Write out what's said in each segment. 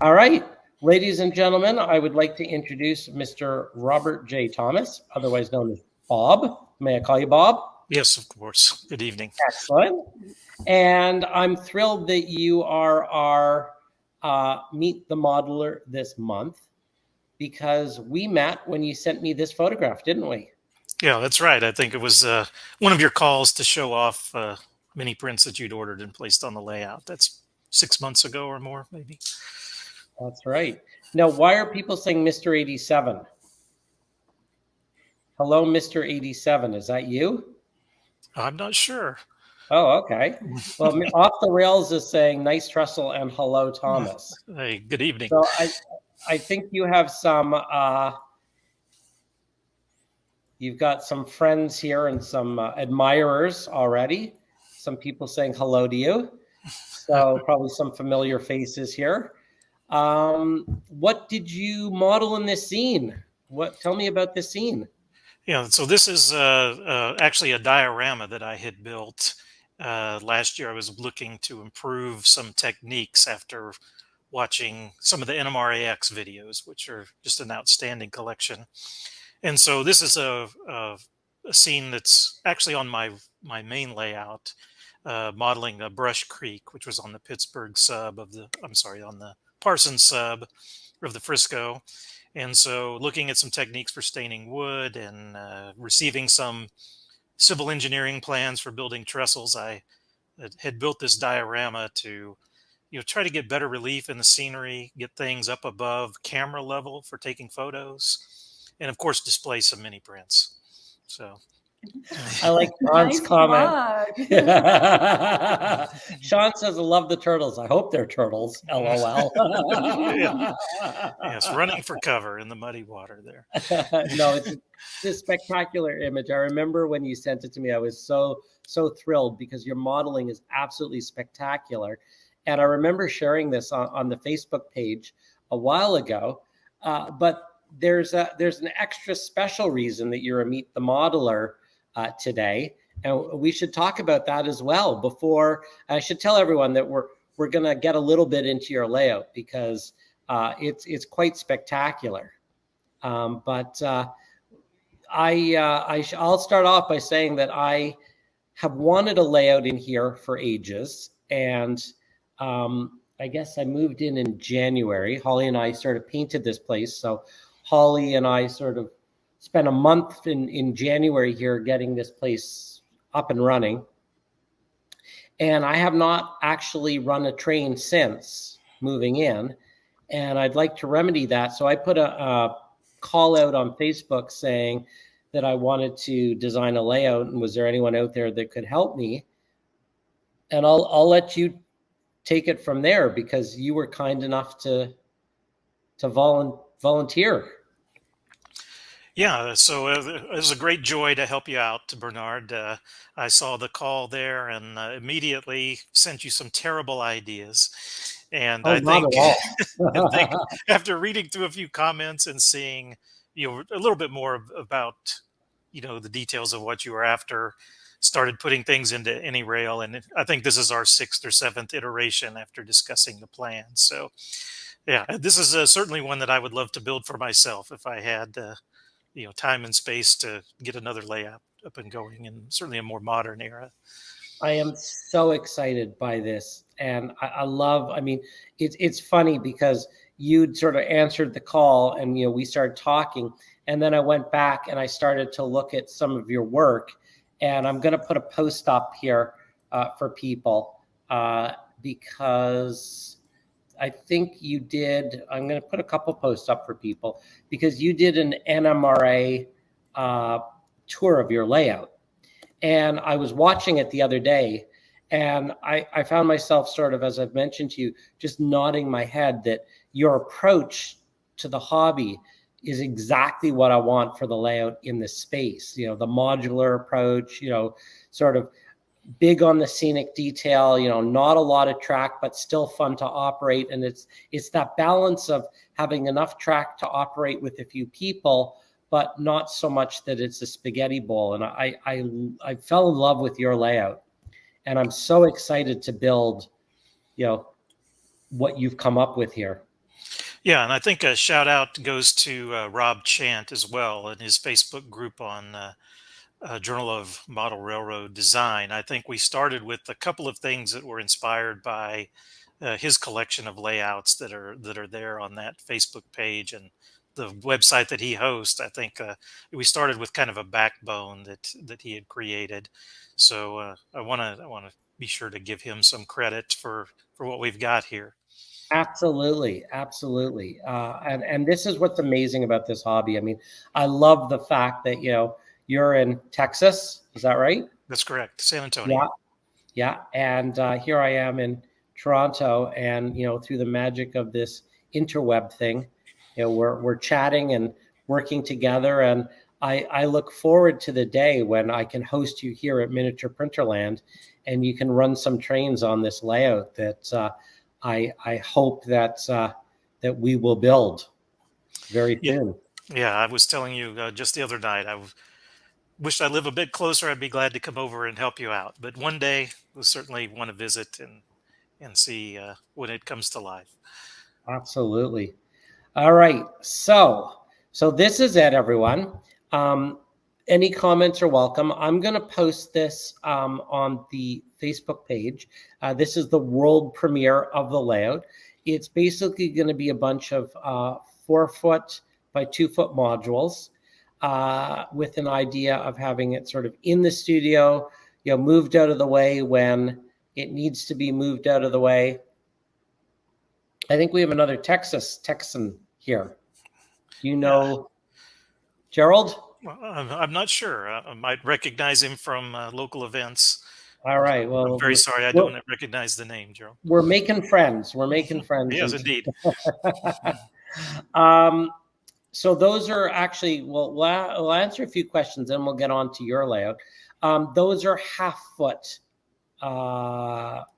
All right, ladies and gentlemen, I would like to introduce Mr. Robert J. Thomas, otherwise known as Bob. May I call you Bob? Yes, of course. Good evening. Excellent. And I'm thrilled that you are our Meet the Modeler this month, because we met when you sent me this photograph, didn't we? Yeah, that's right. I think it was one of your calls to show off mini prints that you'd ordered and placed on the layout. That's 6 months ago or more, maybe. That's right. Now, why are people saying Mr. 87? Hello, Mr. 87. Is that you? I'm not sure. Oh, okay. Well, Off the Rails is saying nice trestle and hello, Thomas. Hey, good evening. So I think you have some, you've got some friends here and some admirers already. Some people saying hello to you. So probably some familiar faces here. What did you model in this scene? Tell me about this scene. Yeah, so this is actually a diorama that I had built last year. I was looking to improve some techniques after watching some of the NMRAX videos, which are just an outstanding collection. And so this is a scene that's actually on my main layout, modeling a Brush Creek, which was on the Pittsburgh sub of on the Parsons sub of the Frisco. And so looking at some techniques for staining wood and receiving some civil engineering plans for building trestles, I had built this diorama to try to get better relief in the scenery, get things up above camera level for taking photos, and of course display some mini prints. So I like Sean's comment. Sean says, I love the turtles. I hope they're turtles. LOL. Yes, running for cover in the muddy water there. No, it's a spectacular image. I remember when you sent it to me, I was so thrilled because your modeling is absolutely spectacular. And I remember sharing this on the Facebook page a while ago. But there's an extra special reason that you're a Meet the Modeler today, and we should talk about that as well. Before I should tell everyone that we're going to get a little bit into your layout because it's quite spectacular. But I'll start off by saying that I have wanted a layout in here for ages, and I guess I moved in January. Holly and I sort of painted this place, so Holly and I sort of spent a month in January here getting this place up and running. And I have not actually run a train since moving in. And I'd like to remedy that. So I put a call out on Facebook saying that I wanted to design a layout. And was there anyone out there that could help me? And I'll let you take it from there because you were kind enough to volunteer. Yeah, so it was a great joy to help you out, Bernard. I saw the call there and immediately sent you some terrible ideas. And I think after reading through a few comments and seeing a little bit more about the details of what you were after, started putting things into AnyRail, and I think this is our 6th or 7th iteration after discussing the plan. So yeah, this is certainly one that I would love to build for myself if I had time and space to get another layout up and going in certainly a more modern era. I am so excited by this. And it's funny because you'd sort of answered the call and, we started talking, and then I went back and I started to look at some of your work, and I'm going to put a post up here for people because I think you did. I'm going to put a couple posts up for people because you did an NMRA tour of your layout. And I was watching it the other day, and I found myself sort of, as I've mentioned to you, just nodding my head that your approach to the hobby is exactly what I want for the layout in this space. The modular approach, sort of big on the scenic detail, not a lot of track, but still fun to operate. And it's that balance of having enough track to operate with a few people, but not so much that it's a spaghetti bowl. And I fell in love with your layout, and I'm so excited to build, what you've come up with here. Yeah, and I think a shout out goes to Rob Chant as well and his Facebook group on Journal of Model Railroad Design. I think we started with a couple of things that were inspired by his collection of layouts that are there on that Facebook page and the website that he hosts. I think we started with kind of a backbone that he had created. So I want to be sure to give him some credit for what we've got here. Absolutely, absolutely. And this is what's amazing about this hobby. I mean, I love the fact that you're in Texas. Is that right? That's correct, San Yeah, Antonio. yeah. And here I am in Toronto, and through the magic of this interweb thing, we're chatting and working together. And I look forward to the day when I can host you here at Miniature Printerland, and you can run some trains on this layout that I hope that we will build very Yeah, soon. yeah. I was telling you just the other night. Wished I live a bit closer. I'd be glad to come over and help you out. But one day, we'll certainly want to visit and see when it comes to life. Absolutely. All right. So this is it, everyone. Any comments are welcome. I'm going to post this on the Facebook page. This is the world premiere of the layout. It's basically going to be a bunch of 4-foot by 2-foot modules with an idea of having it sort of in the studio, moved out of the way when it needs to be moved out of the way. I think we have another Texan here. Yeah. Gerald? Well, I'm not sure. I might recognize him from local events. All right. I'm Well, very sorry. I don't recognize the name, Gerald. we're making friends. We're making friends. Yes, indeed. So those are actually, we'll answer a few questions, then we'll get on to your layout. Those are 1/2-foot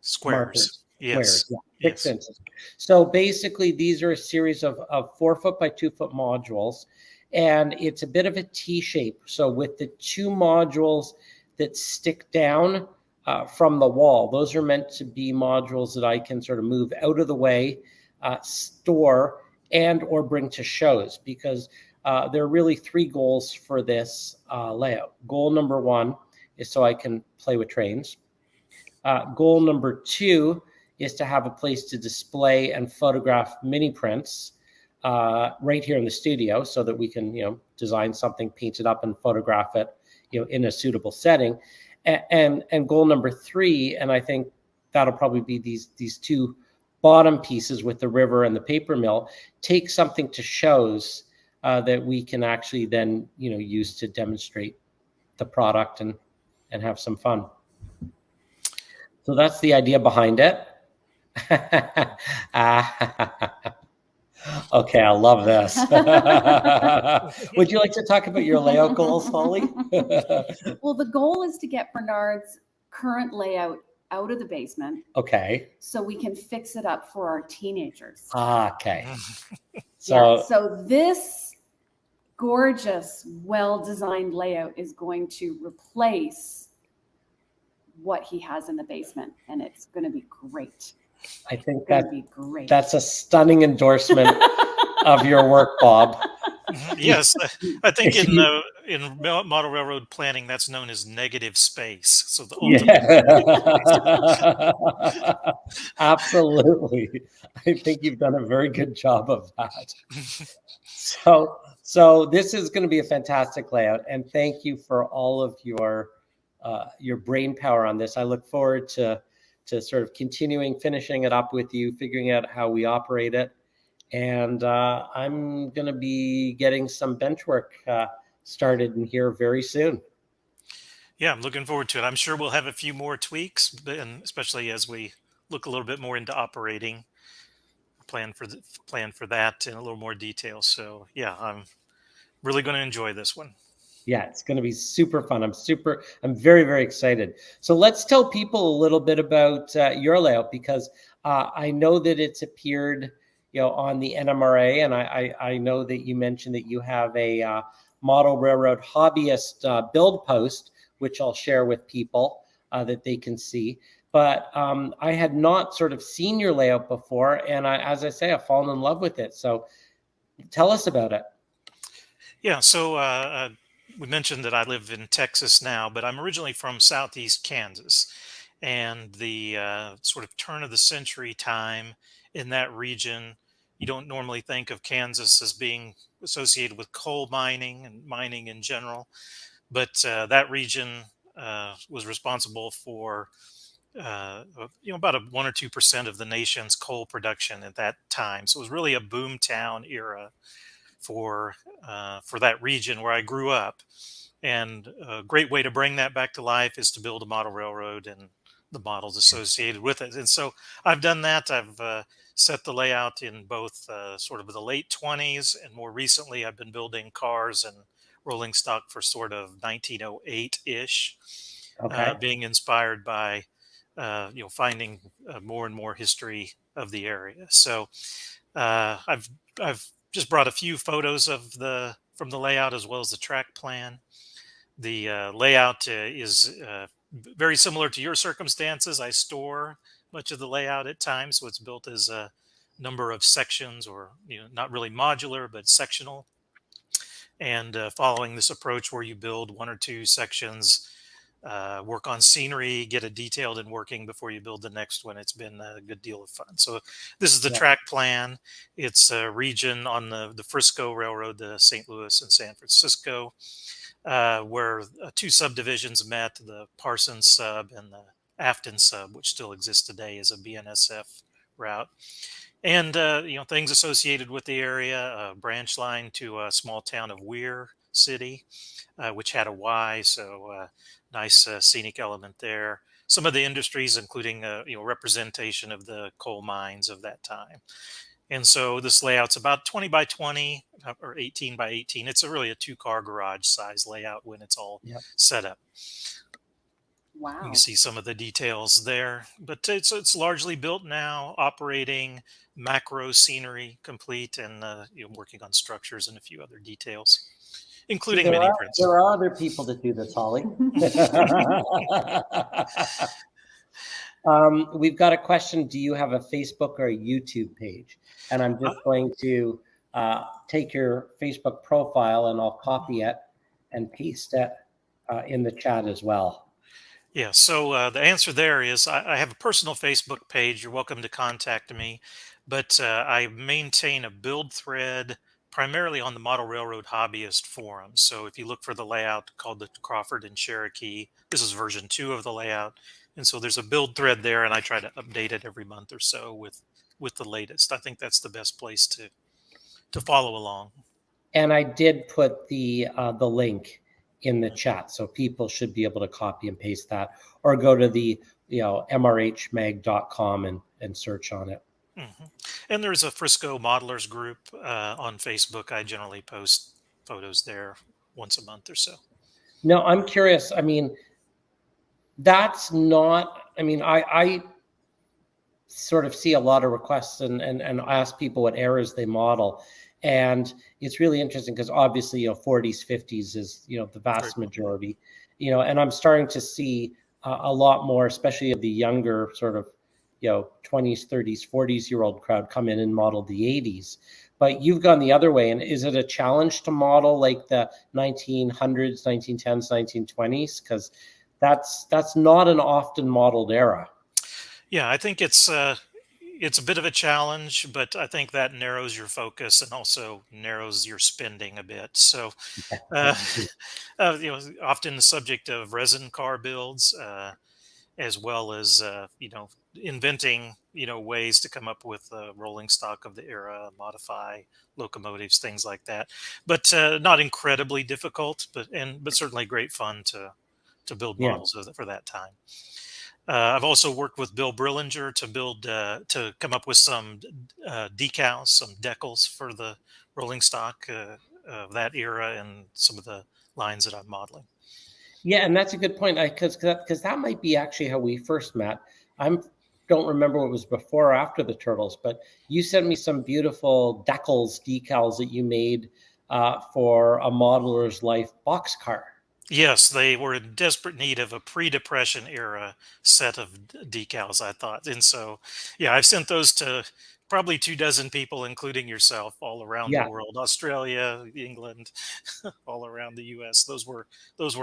Squares. markers. Yes. Squares, yeah, 6 inches. So basically, these are a series of 4-foot by 2-foot modules, and it's a bit of a T shape. So with the 2 modules that stick down from the wall, those are meant to be modules that I can sort of move out of the way, store, and or bring to shows, because there are really 3 goals for this layout. Goal number 1 is so I can play with trains. Goal number 2 is to have a place to display and photograph mini prints right here in the studio, so that we can design something, paint it up, and photograph it in a suitable setting. And goal number 3, and I think that'll probably be these 2 bottom pieces with the river and the paper mill, take something to shows that we can actually then use to demonstrate the product and have some fun. So that's the idea behind it. Okay, I love this. Would you like to talk about your layout goals, Holly? Well, the goal is to get Bernard's current layout out of the basement Okay. so we can fix it up for our teenagers. Okay. So this gorgeous, well-designed layout is going to replace what he has in the basement, and it's going to be great. I think that's a stunning endorsement of your work, Bob. Yes, I think in model railroad planning, that's known as negative space. So the ultimate absolutely. I think you've done a very good job of that. So this is going to be a fantastic layout, and thank you for all of your brain power on this. I look forward to sort of finishing it up with you, figuring out how we operate it. And I'm going to be getting some bench work started in here very soon. Yeah, I'm looking forward to it. I'm sure we'll have a few more tweaks, and especially as we look a little bit more into operating, plan for that in a little more detail. So yeah, I'm really going to enjoy this one. Yeah, it's going to be super fun. I'm very, very excited. So let's tell people a little bit about your layout, because I know that it's appeared, on the NMRA, and I know that you mentioned that you have a model railroad hobbyist build post, which I'll share with people that they can see. but I had not sort of seen your layout before. And as I say, I've fallen in love with it. So tell us about it. Yeah, so we mentioned that I live in Texas now, but I'm originally from southeast Kansas. And the sort of turn of the century time in that region, you don't normally think of Kansas as being associated with coal mining and mining in general, but that region was responsible for about a 1 or 2% of the nation's coal production at that time. So it was really a boom town era for that region where I grew up. And a great way to bring that back to life is to build a model railroad and the models associated with it. And so I've done that. I've set the layout in both sort of the late 20s, and more recently I've been building cars and rolling stock for sort of 1908-ish, Okay. being inspired by finding more and more history of the area. So I've just brought a few photos from the layout as well as the track plan. The layout is very similar to your circumstances. I store much of the layout at times, so it's built as a number of sections, or not really modular, but sectional. And following this approach where you build 1 or 2 sections, work on scenery, get it detailed and working before you build the next one. It's been a good deal of fun. So this is the track plan. It's a region on the Frisco Railroad, the St. Louis and San Francisco, where 2 subdivisions met, the Parsons sub and the Afton sub, which still exists today as a BNSF route. And things associated with the area, a branch line to a small town of Weir City, which had a Y, so nice scenic element there. Some of the industries, including representation of the coal mines of that time. And so this layout's about 20 by 20 or 18 by 18. It's really a 2-car garage size layout when it's all set up. Wow. You can see some of the details there, but it's largely built now, operating, macro scenery complete, and working on structures and a few other details, including mini prints. There are other people that do this, Holly. We've got a question. Do you have a Facebook or a YouTube page? And I'm just going to take your Facebook profile and I'll copy it and paste it in the chat as well. Yeah, so the answer there is I have a personal Facebook page. You're welcome to contact me, but I maintain a build thread primarily on the Model Railroad Hobbyist Forum. So if you look for the layout called the Crawford and Cherokee, this is version 2 of the layout. And so there's a build thread there, and I try to update it every month or so with the latest. I think that's the best place to follow along. And I did put the link in the chat, so people should be able to copy and paste that, or go to the mrhmag.com and search on it. Mm-hmm. And there's a Frisco Modelers group on Facebook. I generally post photos there once a month or so. No, I'm curious. I mean, that's not, I mean, I sort of see a lot of requests and ask people what eras they model. And it's really interesting because obviously, 40s, 50s is, the vast majority, and I'm starting to see a lot more, especially of the younger sort of, 20s, 30s, 40s-year-old crowd come in and model the 80s. But you've gone the other way. And is it a challenge to model like the 1900s, 1910s, 1920s? Because that's not an often modeled era. Yeah, I think it's a bit of a challenge, but I think that narrows your focus and also narrows your spending a bit. So, often the subject of resin car builds, as well as inventing ways to come up with rolling stock of the era, modify locomotives, things like that. But not incredibly difficult, but certainly great fun to build models for that time. I've also worked with Bill Brillinger to come up with some decals, some decals for the rolling stock of that era and some of the lines that I'm modeling. Yeah, and that's a good point, because that might be actually how we first met. I don't remember what was before or after the Turtles, but you sent me some beautiful decals that you made for a Modeler's Life boxcar. Yes, they were in desperate need of a pre-depression era set of decals, I thought. And so, yeah, I've sent those to probably 2 dozen people, including yourself, all around the Yeah, world, Australia, England, all around the US. Those were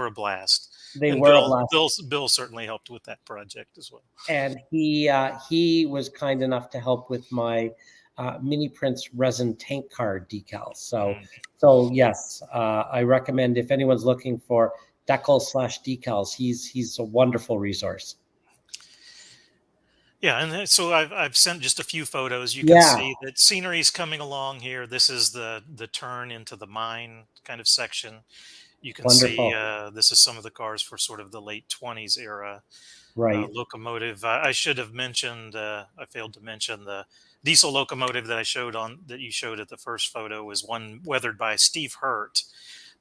a blast. they And were a Bill blast. Bill Bill certainly helped with that project as well. And he was kind enough to help with my mini prints resin tank car decals. Mm. So yes, I recommend if anyone's looking for decals/decals, he's a wonderful resource. Yeah, and so I've sent just a few photos. You can Yeah, see that scenery's coming along here. This is the turn into the mine kind of section. You can see wonderful. this is some of the cars for sort of the late 20s era Right. locomotive. I should have mentioned, I failed to mention the diesel locomotive that you showed at the first photo was one weathered by Steve Hurt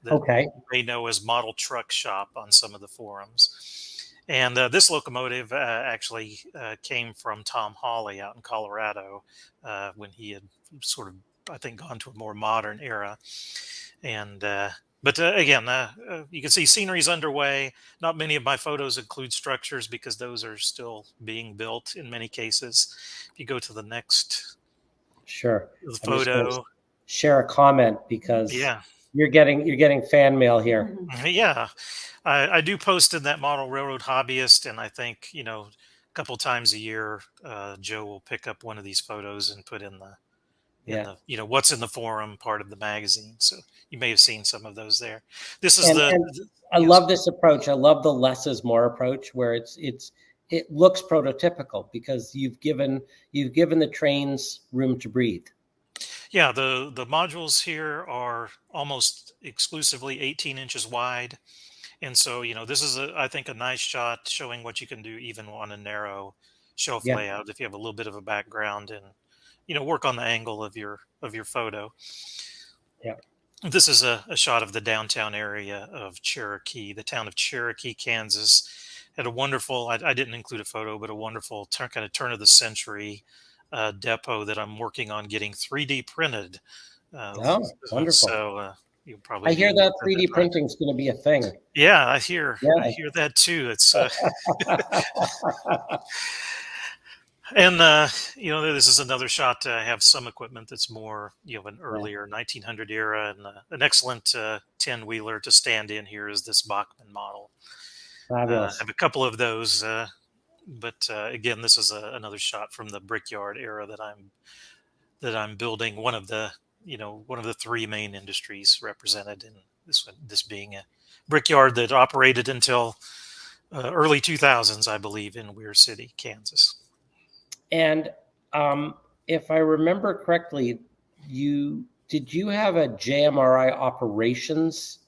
that Okay. you may know as Model Truck Shop on some of the forums. And this locomotive actually came from Tom Hawley out in Colorado when he had sort of, I think, gone to a more modern era. And but again, you can see scenery's underway. Not many of my photos include structures because those are still being built in many cases. If you go to the next Sure. I'm just going to photo, share a comment because yeah, you're getting fan mail here. yeah, I do post in that model railroad hobbyist, and I think a couple times a year, Joe will pick up one of these photos and put in Yeah. the what's in the forum part of the magazine. So you may have seen some of those there. This is And I yes. love this approach. I love the less is more approach where it looks prototypical because you've given the trains room to breathe. Yeah, the modules here are almost exclusively 18 inches wide. And so, this is I think a nice shot showing what you can do even on a narrow shelf Yeah. layout if you have a little bit of a background and work on the angle of your photo. Yeah. This is a shot of the downtown area of Cherokee, the town of Cherokee, Kansas. Had a wonderful, I didn't include a photo, but a wonderful kind of turn of the century depot that I'm working on getting 3D printed. Oh, wonderful. You'll probably I be hear able that to that 3D project. printing is going to be a thing. Yeah, I Yeah. hear that too. It's and this is another shot. I have some equipment that's more an Yeah. earlier 1900 era, and an excellent 10 wheeler to stand in here is this Bachman model. I Fabulous. have a couple of those, but again, this is another shot from the Brickyard era that I'm building. One of the three main industries represented in this being a brickyard that operated until early 2000s, I believe, in Weir City, Kansas. And if I remember correctly, did you have a JMRI operations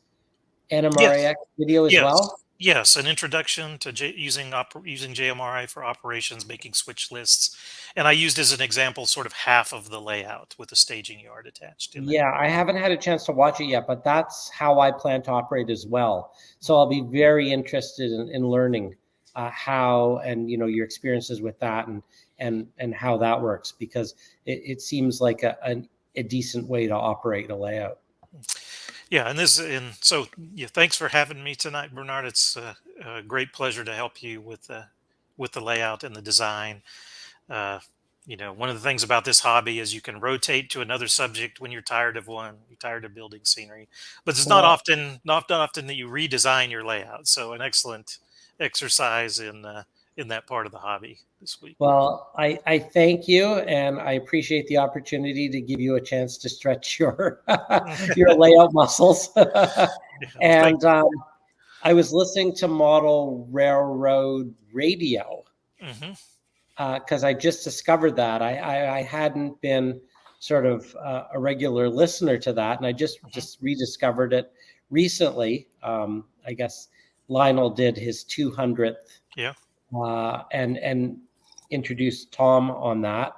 Yes. NMRAX video as Yes. well? Yes, an introduction to using JMRI for operations, making switch lists, and I used as an example sort of half of the layout with a staging yard attached in there. Yeah, I haven't had a chance to watch it yet, but that's how I plan to operate as well. So I'll be very interested in learning how and your experiences with that and how that works because it seems like a decent way to operate a layout. Yeah, and so yeah, thanks for having me tonight, Bernard. It's a great pleasure to help you with the layout and the design. Uh, one of the things about this hobby is you can rotate to another subject when you're tired of one, you're tired of building scenery. But it's Well, not often that you redesign your layout. So an excellent exercise in that part of the hobby this week. Well, I thank you, and I appreciate the opportunity to give you a chance to stretch your your layout muscles. Yeah, well, thank And you. I was listening to Model Railroad Radio Hmm. because I just discovered that I hadn't been sort of a regular listener to that, and I Hmm. just rediscovered it recently. I guess Lionel did his 200th Yeah. and introduced Tom on that.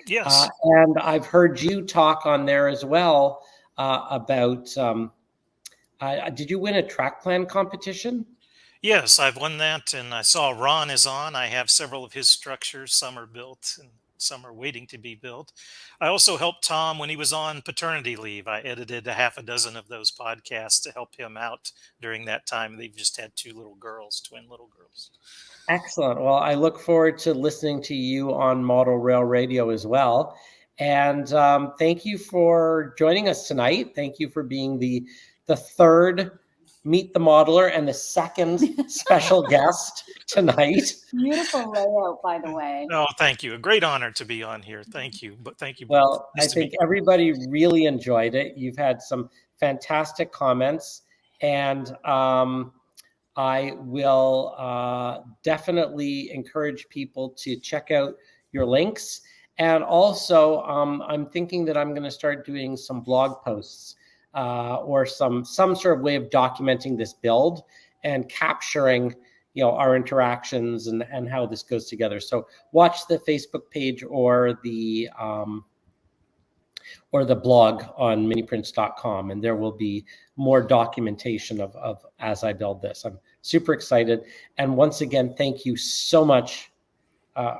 Yes. And I've heard you talk on there as well about. Did you win a track plan competition? Yes, I've won that, and I saw Ron is on. I have several of his structures. Some are built, and some are waiting to be built. I also helped Tom when he was on paternity leave. I edited a half a dozen of those podcasts to help him out during that time. They've just had two little girls, twin little girls. Excellent. Well, I look forward to listening to you on Model Rail Radio as well. And thank you for joining us tonight. Thank you for being the third Meet the Modeler and the second special guest tonight. Beautiful layout, by the way. Oh, thank you. A great honor to be on here. Thank you. But thank you. Well, Nice I to think be- everybody really enjoyed it. You've had some fantastic comments, and I will definitely encourage people to check out your links. And also, I'm thinking that I'm going to start doing some blog posts or some sort of way of documenting this build and capturing, our interactions and how this goes together. So watch the Facebook page or the blog on miniprints.com, and there will be more documentation of as I build this. I'm super excited. And once again, thank you so much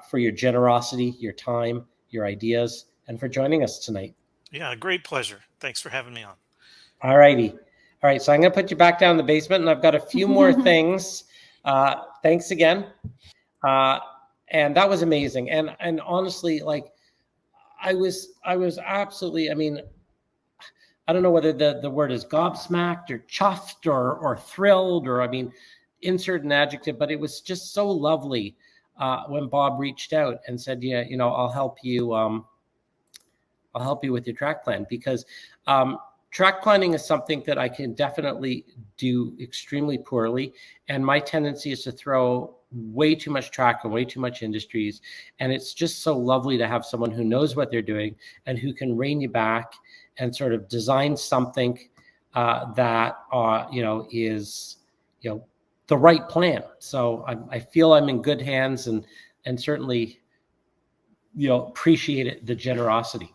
for your generosity, your time, your ideas, and for joining us tonight. Yeah, great pleasure. Thanks for having me on. All righty. All right. So I'm going to put you back down in the basement, and I've got a few more things. Thanks again. And that was amazing. And honestly, like I was absolutely, I don't know whether the word is gobsmacked or chuffed or thrilled, or, insert an adjective, but it was just so lovely when Bob reached out and said, yeah, I'll help you. I'll help you with your track plan, because track planning is something that I can definitely do extremely poorly. And my tendency is to throw way too much track and way too much industries. And it's just so lovely to have someone who knows what they're doing and who can rein you back and sort of design something that, is, the right plan. So I feel I'm in good hands, and certainly, appreciate it, the generosity.